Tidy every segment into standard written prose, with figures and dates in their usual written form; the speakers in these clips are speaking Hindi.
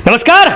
नमस्कार,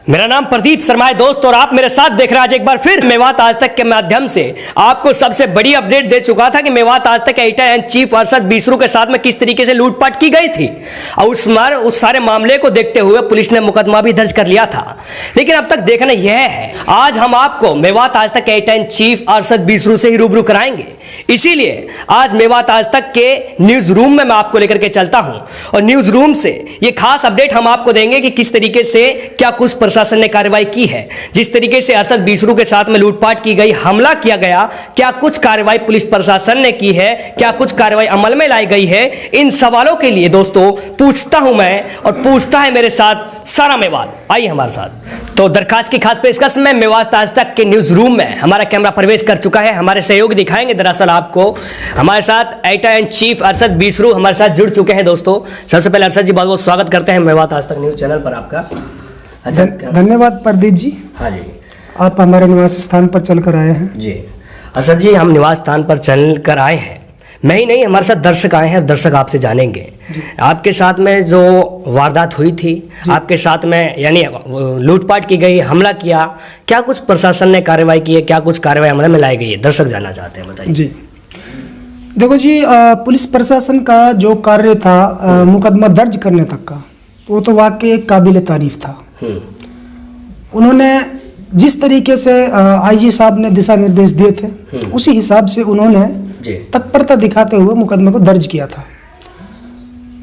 मेरा नाम प्रदीप शर्मा है दोस्त, और आप मेरे साथ देख रहे हैं आज एक बार फिर मेवात आज तक के माध्यम से आपको सबसे बड़ी अपडेट दे चुका था कि मेवात आज तक एडिटर इन चीफ अरशद बीसरू के साथ में किस तरीके से लूटपाट की गई थी, और उस सारे मामले को देखते हुए पुलिस ने मुकदमा भी दर्ज कर लिया था। लेकिन अब तक देखना यह है, आज हम आपको मेवात आज तक एडिटर इन चीफ अरशद बीसरू से ही रूबरू कराएंगे। इसीलिए आज मेवात आज तक के न्यूज रूम में मैं आपको लेकर के चलता हूं, और न्यूज रूम से ये खास अपडेट हम आपको देंगे कि किस तरीके से क्या कुछ प्रशासन ने कार्रवाई की है, जिस तरीके से अरशद बीसरू के साथ में लूटपाट की गई, हमला किया गया, क्या कुछ कार्रवाई पुलिस प्रशासन ने की है, क्या कुछ कार्रवाई अमल में लाई गई है। इन सवालों के लिए दोस्तों पूछता हूं मैं, और पूछता है मेरे साथ सारा मेवात। आइए हमारे साथ। तो दरखास्त की खास पेशकश में मेवात आज तक के न्यूज रूम में हमारा कैमरा प्रवेश कर चुका है। हमारे सहयोग दिखाएंगे दरअसल आपको। हमारे साथ एडिटर इन चीफ अरशद बीसरू हमारे साथ जुड़ चुके हैं दोस्तों। सबसे पहले अरशद जी बहुत बहुत स्वागत करते हैं मेवात आज तक न्यूज चैनल पर आपका। अच्छा, धन्यवाद प्रदीप जी। हाँ जी, आप हमारे निवास स्थान पर चलकर आए हैं। जी अरशद जी, हम निवास स्थान पर चल कर आए हैं। मैं ही नहीं, हमारे साथ दर्शक आए हैं, दर्शक आपसे जानेंगे आपके साथ में जो वारदात हुई थी, आपके साथ में यानी लूटपाट की गई, हमला किया, क्या कुछ प्रशासन ने कार्रवाई की है, क्या कुछ कार्रवाई अमल में लाई गई है, दर्शक जानना चाहते हैं, बताइए। जी देखो जी, पुलिस प्रशासन का जो कार्य था मुकदमा दर्ज करने तक का, वो तो वाकई एक काबिल तारीफ था। उन्होंने जिस तरीके से आईजी साहब ने दिशा निर्देश दिए थे, उसी हिसाब से उन्होंने तत्परता दिखाते हुए मुकदमे को दर्ज किया था।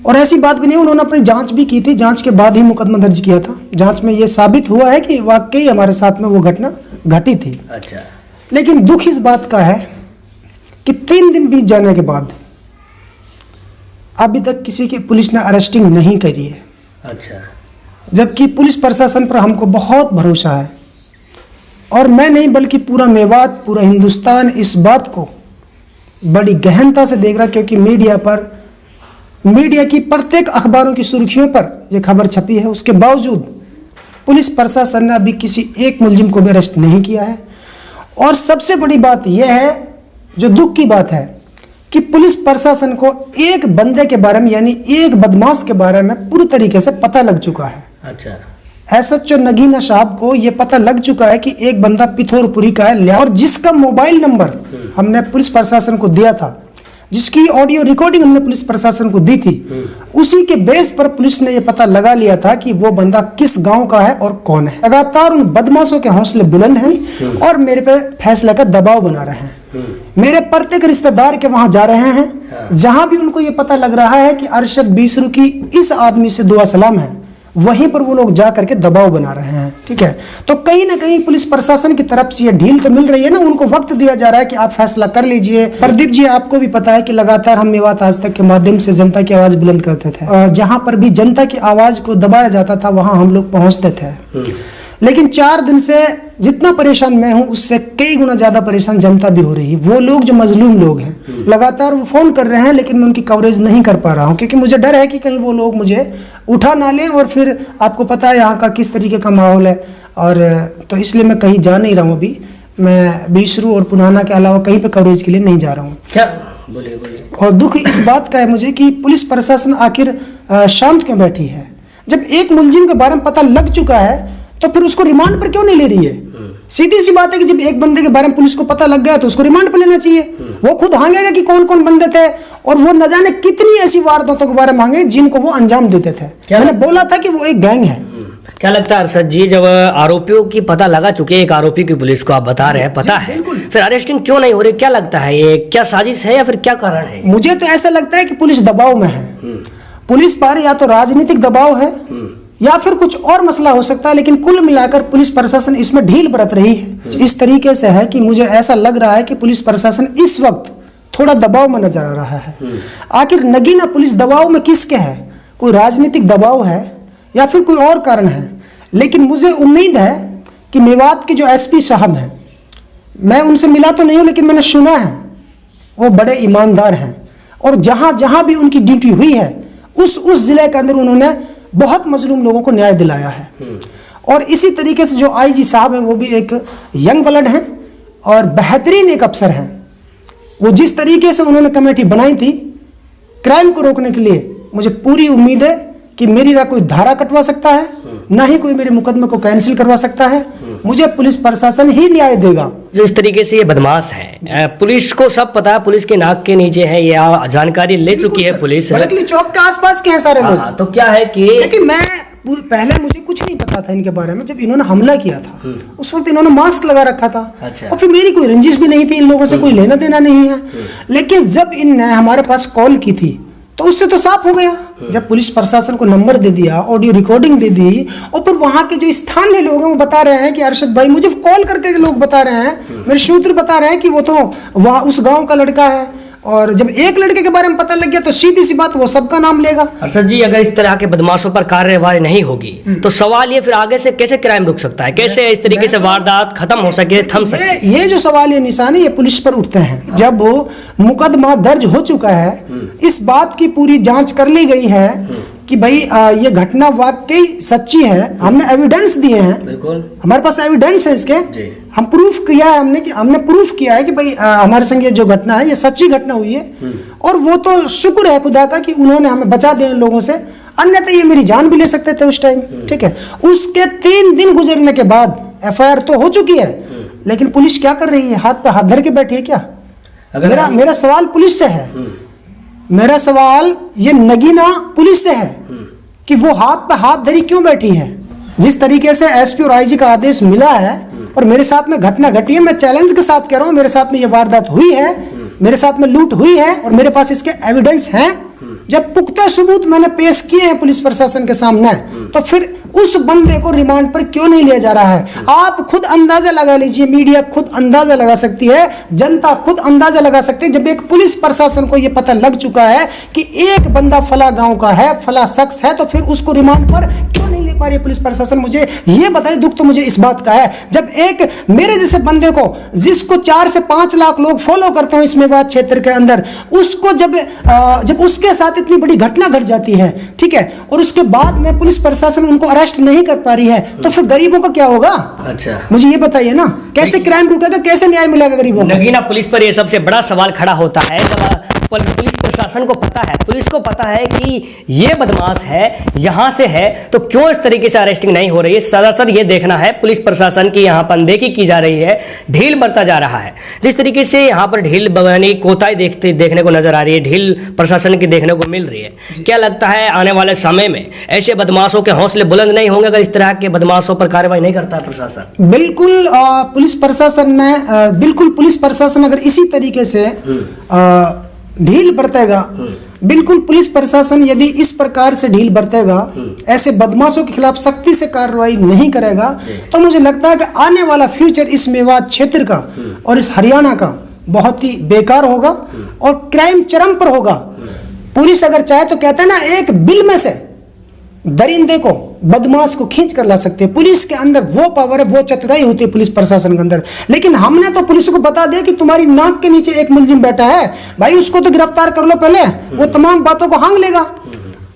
और ऐसी बात भी नहीं, उन्होंने अपनी जांच भी की थी, जांच के बाद ही मुकदमा दर्ज किया था। जांच में ये साबित हुआ है कि वाकई हमारे साथ में वो घटना घटी थी। अच्छा। लेकिन दुख इस बात का है कि 3 दिन बीत जाने के बाद अभी तक किसी की पुलिस ने अरेस्टिंग नहीं करी है। अच्छा। जबकि पुलिस प्रशासन पर हमको बहुत भरोसा है, और मैं नहीं बल्कि पूरा मेवात, पूरा हिंदुस्तान इस बात को बड़ी गहनता से देख रहा, क्योंकि मीडिया की प्रत्येक अखबारों की सुर्खियों पर यह खबर छपी है। उसके बावजूद पुलिस प्रशासन ने अभी किसी एक मुलजिम को भी अरेस्ट नहीं किया है। और सबसे बड़ी बात यह है, जो दुख की बात है, कि पुलिस प्रशासन को एक बंदे के बारे में, यानी एक बदमाश के बारे में पूरी तरीके से पता लग चुका है। अच्छा। एसएचओ नगीना साहब को यह पता लग चुका है कि एक बंदा पिथौरपुरी का है, और जिसका मोबाइल नंबर हमने पुलिस प्रशासन को दिया था, जिसकी ऑडियो रिकॉर्डिंग हमने पुलिस प्रशासन को दी थी, उसी के बेस पर पुलिस ने यह पता लगा लिया था कि वो बंदा किस गांव का है और कौन है। लगातार उन बदमाशों के हौसले बुलंद हैं और मेरे पे फैसले का दबाव बना रहे हैं। मेरे प्रत्येक रिश्तेदार के वहां जा रहे हैं, जहां भी उनको ये पता लग रहा है कि अरशद बीसरू की इस आदमी से दुआ सलाम है, वहीं पर वो लोग जा करके दबाव बना रहे हैं। ठीक है, तो कहीं ना कहीं पुलिस प्रशासन की तरफ से ये ढील तो मिल रही है ना, उनको वक्त दिया जा रहा है कि आप फैसला कर लीजिए। प्रदीप जी, आपको भी पता है कि लगातार हम मेवात आज तक के माध्यम से जनता की आवाज बुलंद करते थे। जहां पर भी जनता की आवाज को दबाया जाता था, वहां हम लोग पहुंचते थे। लेकिन 4 दिन से जितना परेशान मैं हूं, उससे कई गुना ज्यादा परेशान जनता भी हो रही है। वो लोग जो मजलूम लोग हैं, लगातार वो फोन कर रहे हैं, लेकिन मैं उनकी कवरेज नहीं कर पा रहा हूं, क्योंकि मुझे डर है कि कहीं वो लोग मुझे उठा ना लें, और फिर आपको पता है यहाँ का किस तरीके का माहौल है। और तो इसलिए मैं कहीं जा नहीं रहा हूँ। अभी मैं बीसरू और पुराना के अलावा कहीं पर कवरेज के लिए नहीं जा रहा हूँ। क्या बोलिए बोलिए। और दुख इस बात का है मुझे कि पुलिस प्रशासन आखिर शांत क्यों बैठी है। जब एक मुलजिम के बारे में पता लग चुका है, तो फिर उसको रिमांड पर क्यों नहीं ले रही है। सीधी सी बात है कि जब एक बंदे के बारे में पुलिस को पता लग गया, तो उसको रिमांड पर लेना चाहिए। वो खुद हांगेगा कि कौन कौन बंदे थे, और वो न जाने कितनी ऐसी वारदातों के बारे में मांगे जिनको वो अंजाम देते थे। मैंने बोला था कि वो एक गैंग है। क्या लगता है अरशद जी, जब आरोपियों की पता लगा चुके, एक आरोपी की पुलिस को आप बता रहे हैं पता है, फिर अरेस्टिंग क्यों नहीं हो रही? क्या लगता है, ये क्या साजिश है या फिर क्या कारण है? मुझे तो ऐसा लगता है कि पुलिस दबाव में है। पुलिस पर या तो राजनीतिक दबाव है या फिर कुछ और मसला हो सकता है, लेकिन कुल मिलाकर पुलिस प्रशासन इसमें ढील बरत रही है। इस तरीके से है कि मुझे ऐसा लग रहा है कि पुलिस प्रशासन इस वक्त थोड़ा दबाव में नजर आ रहा है। आखिर नगीना पुलिस दबाव में किसके है? कोई राजनीतिक दबाव है या फिर कोई और कारण है? लेकिन मुझे उम्मीद है कि मेवात के जो एसपी साहब हैं, मैं उनसे मिला तो नहीं हूं, लेकिन मैंने सुना है वो बड़े ईमानदार हैं, और जहां जहां भी उनकी ड्यूटी हुई है, उस जिले के अंदर उन्होंने बहुत मजलूम लोगों को न्याय दिलाया है। और इसी तरीके से जो आईजी साहब हैं, वो भी एक यंग ब्लड हैं और बेहतरीन एक अफसर हैं। वो जिस तरीके से उन्होंने कमेटी बनाई थी क्राइम को रोकने के लिए, मुझे पूरी उम्मीद है कि मेरी ना कोई धारा कटवा सकता है, ना ही कोई मेरे मुकदमे को कैंसिल करवा सकता है। मुझे पुलिस प्रशासन ही न्याय देगा। जिस तरीके से ये बदमाश है, पुलिस को सब पता है, पुलिस के नाक के नीचे है, ये जानकारी ले चुकी है पुलिस। बड़कली चौक के आसपास के हैं सारे लोग। तो क्या है कि क्योंकि मैं पहले मुझे कुछ नहीं पता था इनके बारे में। जब इन्होंने हमला किया था उस वक्त इन्होंने मास्क लगा रखा था। अच्छा। और फिर मेरी कोई रंजिश भी नहीं थी, इन लोगों से कोई लेना देना नहीं है। लेकिन जब इनने हमारे पास कॉल की थी तो उससे तो साफ हो गया। जब पुलिस प्रशासन को नंबर दे दिया, ऑडियो रिकॉर्डिंग दे दी, और फिर वहां के जो स्थानीय लोग हैं वो बता रहे हैं कि अरशद भाई, मुझे कॉल करके लोग बता रहे हैं, मेरे सूत्र बता रहे हैं कि वो तो वहाँ उस गांव का लड़का है। और जब एक लड़के के बारे में पता लग गया तो सीधी सी बात, वो सबका नाम लेगा। अरशद जी, अगर इस तरह के बदमाशों पर कार्यवाही नहीं होगी तो सवाल ये फिर आगे से कैसे क्राइम रुक सकता है, कैसे इस तरीके से वारदात खत्म हो सके, थम सके? ये जो सवाल, ये निशाने ये पुलिस पर उठते हैं। जब वो मुकदमा दर्ज हो चुका है, इस बात की पूरी जांच कर ली गई है कि भाई ये घटना वाकई सच्ची है, हमने एविडेंस दिए हैं, बिल्कुल हमारे पास एविडेंस है इसके, हम प्रूफ किया है, हमने प्रूफ किया है कि भाई हमारे संग ये जो घटना है ये सच्ची घटना हुई है। और वो तो शुक्र है खुदा का कि उन्होंने हमें बचा दिया इन लोगों से, अन्यथा ये मेरी जान भी ले सकते थे उस टाइम। ठीक है, उसके 3 दिन गुजरने के बाद एफआईआर तो हो चुकी है, लेकिन पुलिस क्या कर रही है? हाथ पे हाथ धर के बैठी है क्या? मेरा सवाल पुलिस से है, मेरा सवाल ये नगीना पुलिस से है कि वो हाथ पे हाथ धरी क्यों बैठी है? जिस तरीके से एसपी और आईजी का आदेश मिला है और मेरे साथ में घटना घटी है, मैं चैलेंज के साथ कह रहा हूं, मेरे साथ में ये वारदात हुई है, मेरे साथ में लूट हुई है और मेरे पास इसके एविडेंस हैं। जब पुख्ता सबूत मैंने पेश किए हैं पुलिस प्रशासन के सामने, तो फिर उस बंदे को रिमांड पर क्यों नहीं लिया जा रहा है? आप खुद अंदाजा लगा लीजिए, मीडिया खुद अंदाजा लगा सकती है, जनता खुद अंदाजा लगा सकती है। जब एक पुलिस प्रशासन को यह पता लग चुका है कि एक बंदा फला गांव का है, फला शख्स है, तो फिर उसको रिमांड पर क्यों नहीं ले पा रही पुलिस प्रशासन? मुझे ये बताइए, दुख तो मुझे इस बात का है, जब एक मेरे जैसे बंदे को, जिसको 4 से 5 लाख लोग फॉलो करते हैं इस मेवात क्षेत्र के अंदर, उसको जब उसके साथ इतनी बड़ी घटना घट जाती है, ठीक है, और उसके बाद में पुलिस प्रशासन उनको अरेस्ट नहीं कर पा रही है, तो फिर गरीबों का क्या होगा? अच्छा, मुझे ये बताइए ना, कैसे क्राइम रुकेगा, कैसे न्याय मिलेगा गरीबों को? नगीना पुलिस पर यह सबसे बड़ा सवाल खड़ा होता है। पुलिस प्रशासन को पता है, पुलिस को पता है कि ये बदमाश है, यहां से है, तो क्यों इस तरीके से अरेस्टिंग नहीं हो रही है? सरासर ये देखना है पुलिस प्रशासन की यहां पर अनदेखी की जा रही है, ढील बरता जा रहा है। जिस तरीके से यहां पर ढील बगानी कोताही देखने को नजर आ रही है, ढील प्रशासन की देखने को मिल रही है। क्या लगता है आने वाले समय में ऐसे बदमाशों के हौसले बुलंद नहीं होंगे अगर इस तरह के बदमाशों पर कार्रवाई नहीं करता है प्रशासन? बिल्कुल, पुलिस प्रशासन में बिल्कुल पुलिस प्रशासन अगर इसी तरीके से ढील बरतेगा, बिल्कुल पुलिस प्रशासन यदि इस प्रकार से ढील बरतेगा, ऐसे बदमाशों के खिलाफ सख्ती से कार्रवाई नहीं करेगा, तो मुझे लगता है कि आने वाला फ्यूचर इस मेवात क्षेत्र का और इस हरियाणा का बहुत ही बेकार होगा और क्राइम चरम पर होगा। पुलिस अगर चाहे तो कहते हैं ना, एक बिल में से दरिंदे को, बदमाश को खींच कर ला सकते हैं। पुलिस के अंदर वो पावर है, वो चतुराई होती है पुलिस प्रशासन के अंदर। लेकिन हमने तो पुलिस को बता दिया कि तुम्हारी नाक के नीचे एक मुलजिम बैठा है, भाई उसको तो गिरफ्तार कर लो पहले, वो तमाम बातों को हांग लेगा,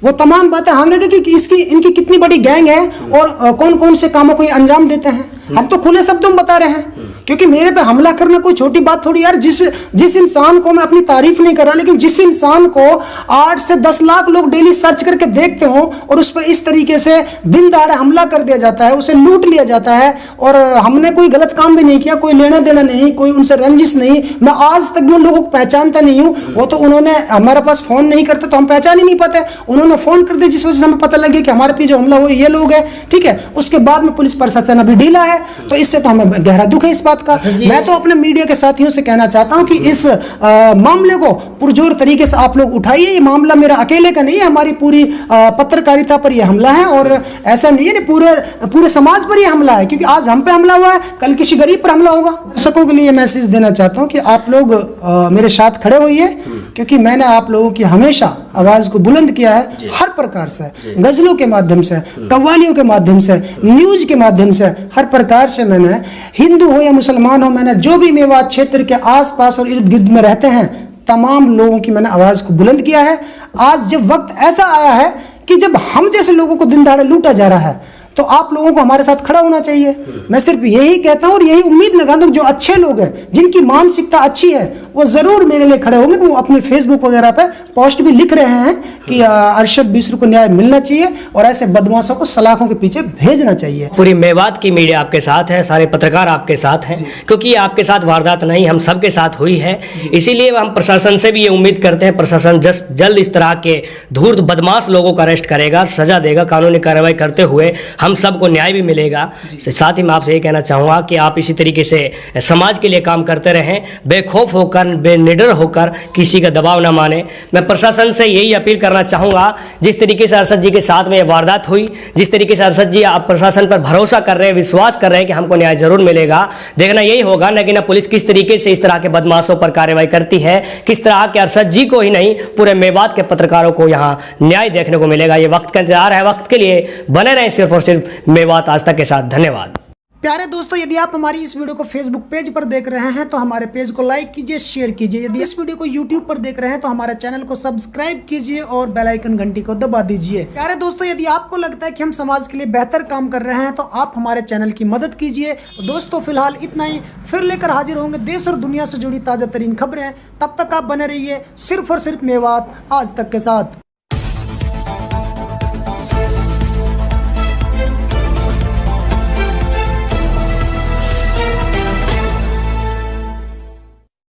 वो तमाम बातें हांगेगा कि इनकी कितनी बड़ी गैंग है और कौन कौन से कामों को ये अंजाम देते हैं। हम तो खुले शब्दों में बता रहे हैं, क्योंकि मेरे पे हमला करना कोई छोटी बात थोड़ी यार। जिस इंसान को मैं अपनी तारीफ नहीं कर रहा, लेकिन जिस इंसान को 8 से 10 लाख लोग डेली सर्च करके देखते हो और उस पर इस तरीके से दिन दहाड़े हमला कर दिया जाता है, उसे लूट लिया जाता है, और हमने कोई गलत काम भी नहीं किया, कोई लेना देना नहीं, कोई उनसे रंजिश नहीं, मैं आज तक भी उन लोगों को पहचानता नहीं हूँ। वो तो उन्होंने हमारे पास फोन नहीं करते तो हम पहचान ही नहीं पाते, उन्होंने फोन कर दिया जिस वजह से हमें पता लग गया कि हमारे पे जो हमला हुआ ये लोग है, ठीक है। उसके बाद में पुलिस प्रशासन अभी ढीला है, तो इससे तो हमें गहरा दुख है इस बात का। मैं तो अपने मीडिया के साथियों से कहना चाहता हूं कि इस मामले को पुरजोर तरीके से आप लोग उठाइए। ये मामला मेरा अकेले का नहीं है, हमारी पूरी पत्रकारिता पर यह हमला है, और ऐसा नहीं है पूरे समाज पर यह हमला है, क्योंकि आज हम पे हमला हुआ है, कल किसी गरीब पर हमला होगा। दर्शकों के लिए मैसेज देना चाहता हूं कि आप लोग मेरे साथ खड़े होइए, क्योंकि मैंने आप लोगों की हमेशा आवाज को बुलंद किया है, हर प्रकार से, गजलों के माध्यम से, कव्वालियों के माध्यम से, न्यूज के माध्यम से, हर प्रकार से मैंने, हिंदू हो या मुसलमान हो, मैंने जो भी मेवात क्षेत्र के आसपास और इर्द गिर्द में रहते हैं तमाम लोगों की मैंने आवाज को बुलंद किया है। आज जब वक्त ऐसा आया है कि जब हम जैसे लोगों को दिन दहाड़े लूटा जा रहा है, तो आप लोगों को हमारे साथ खड़ा होना चाहिए। मैं सिर्फ यही कहता हूँ और यही उम्मीद लगाता हूँ जो अच्छे लोग हैं, जिनकी मानसिकता अच्छी है, वो जरूर मेरे लिए खड़े होंगे। वो अपने फेसबुक वगैरह पे पोस्ट भी लिख रहे हैं कि अरशद बिसरू को न्याय मिलना चाहिए और ऐसे बदमाशों को सलाखों के पीछे भेजना चाहिए। पूरी मेवात की मीडिया आपके साथ है, सारे पत्रकार आपके साथ हैं, क्योंकि आपके साथ वारदात नहीं हम सबके साथ हुई है। इसीलिए हम प्रशासन से भी ये उम्मीद करते हैं प्रशासन जल्द इस तरह के धूर्त बदमाश लोगों को अरेस्ट करेगा, सजा देगा, कानूनी कार्रवाई करते हुए हम सबको न्याय भी मिलेगा। साथ ही मैं आपसे ये कहना चाहूँगा कि आप इसी तरीके से समाज के लिए काम करते रहें, बेखौफ होकर, बेनिडर होकर, किसी का दबाव ना माने। मैं प्रशासन से यही अपील करना चाहूँगा, जिस तरीके से अरशद जी के साथ में ये वारदात हुई, जिस तरीके से अरशद जी आप प्रशासन पर भरोसा कर रहे हैं, विश्वास कर रहे हैं कि हमको न्याय जरूर मिलेगा, देखना यही होगा न कि ना पुलिस किस तरीके से इस तरह के बदमाशों पर कार्रवाई करती है, किस तरह के अरशद जी को ही नहीं पूरे मेवात के पत्रकारों को यहाँ न्याय देखने को मिलेगा। ये वक्त का इंतजार है, वक्त के लिए बने रहें सिर्फ और सिर्फ मेवात आज तक के साथ। धन्यवाद। प्यारे दोस्तों, यदि आप हमारी इस वीडियो को फेसबुक पेज पर देख रहे हैं तो हमारे पेज को लाइक कीजिए, शेयर कीजिए। यदि इस वीडियो को यूट्यूब पर देख रहे हैं तो हमारे चैनल को सब्सक्राइब कीजिए और बेल आइकन घंटी को दबा दीजिए। प्यारे दोस्तों, यदि आपको लगता है कि हम समाज के लिए बेहतर काम कर रहे हैं तो आप हमारे चैनल की मदद कीजिए। दोस्तों, फिलहाल इतना ही, फिर लेकर हाजिर होंगे देश और दुनिया से जुड़ी ताज़ा तरीन खबरें। तब तक आप बने रहिए सिर्फ और सिर्फ मेवात आज तक के साथ।